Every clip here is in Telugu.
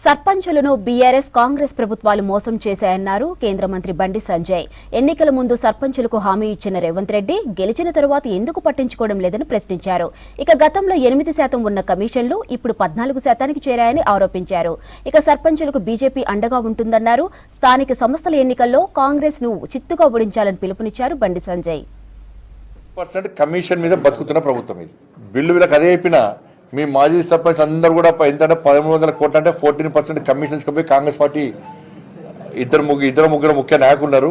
సర్పంచులను బీఆర్ఎస్ కాంగ్రెస్ ప్రభుత్వాలు మోసం చేశాయన్నారు కేంద్ర మంత్రి బండి సంజయ్. ఎన్నికల ముందు సర్పంచులకు హామీ ఇచ్చిన రేవంత్ రెడ్డి గెలిచిన తరువాత ఎందుకు పట్టించుకోవడం లేదని ప్రశ్నించారు. ఇక గతంలో 8% ఉన్న కమిషన్లు ఇప్పుడు 14% చేరాయని ఆరోపించారు. ఇక సర్పంచులకు బీజేపీ అండగా ఉంటుందన్నారు. స్థానిక సంస్థల ఎన్నికల్లో కాంగ్రెస్ ను చిత్తుగా ఓడించాలని పిలుపునిచ్చారు బండి సంజయ్. కమిషన్ మీద బతుకుతున్న ప్రభుత్వం ఇది. బిల్లు వీళ్ళకి అదే అయిపోయినా మీ మాజీ సర్పంచ్ అందరూ కూడా ఎంతంటే 1300 కోట్లు అంటే 14% కమిషన్స్ పోయి కాంగ్రెస్ పార్టీ ఇద్దరు ముగ్గురు ముఖ్య నాయకులు ఉన్నారు.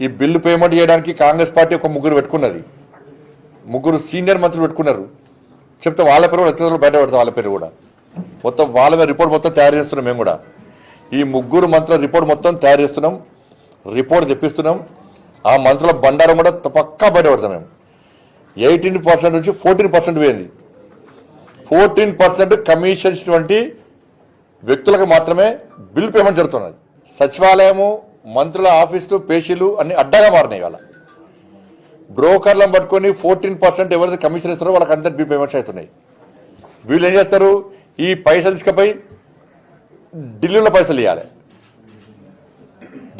ఈ బిల్లు పేమెంట్ చేయడానికి కాంగ్రెస్ పార్టీ ఒక ముగ్గురు పెట్టుకున్నది, ముగ్గురు సీనియర్ మంత్రులు పెట్టుకున్నారు. చెప్తే వాళ్ళ పేరు కూడా ఎత్తుదల బయట పెడతాం, వాళ్ళ పేరు కూడా మొత్తం వాళ్ళ మీద రిపోర్ట్ మొత్తం తయారు చేస్తున్నాం. మేము కూడా ఈ ముగ్గురు మంత్రుల రిపోర్ట్ మొత్తం తయారు చేస్తున్నాం, రిపోర్ట్ తెప్పిస్తున్నాం. ఆ మంత్రుల బండారం కూడా పక్కా బయట పెడతాం. మేము 18% నుంచి 14% పోయింది. 14% కమిషన్స్ వంటి వ్యక్తులకు మాత్రమే బిల్ పేమెంట్ జరుగుతున్నది. సచివాలయము, మంత్రుల ఆఫీసులు, పేషీలు అన్ని అడ్డగా మారినాయి. వాళ్ళ బ్రోకర్లను పట్టుకొని 14% ఎవరైతే కమిషన్ ఇస్తారో వాళ్ళకి అందరు బిల్ పేమెంట్స్ అవుతున్నాయి. వీళ్ళు ఏం చేస్తారు, ఈ పైసలు తీసుకుపోయి ఢిల్లీలో పైసలు ఇవ్వాలి.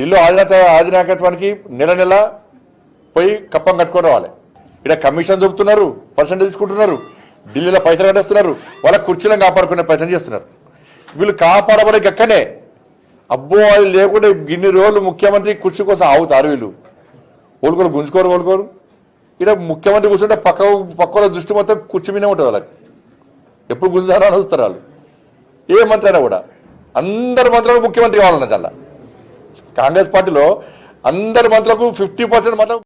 ఢిల్లీ అధినాయకత్వానికి నెల పోయి కప్పం కట్టుకొని రావాలి. ఇక్కడ కమిషన్ దొరుకుతున్నారు, పర్సెంట్ తీసుకుంటున్నారు, ఢిల్లీలో పైసలు కట్టేస్తున్నారు, వాళ్ళ కుర్చీలను కాపాడుకునే ప్రయత్నం చేస్తున్నారు. వీళ్ళు కాపాడబడే గక్కనే అబ్బో అది లేకుంటే ఇన్ని రోజులు ముఖ్యమంత్రి కుర్చీ కోసం ఆగుతారు. వీళ్ళు ఓడుకోరు, గుంజుకోరు. ఇక్కడ ముఖ్యమంత్రి కూర్చుంటే పక్కల దృష్టి మొత్తం కుర్చీ మీదే ఉంటుంది. వాళ్ళకి ఎప్పుడు గుంజుతారో అని చూస్తారు వాళ్ళు. ఏ మంత్రి అయినా కూడా అందరి మంత్రులకు ముఖ్యమంత్రి కావాలన్నది. అలా కాంగ్రెస్ పార్టీలో అందరి మంత్రులకు 50% మాత్రం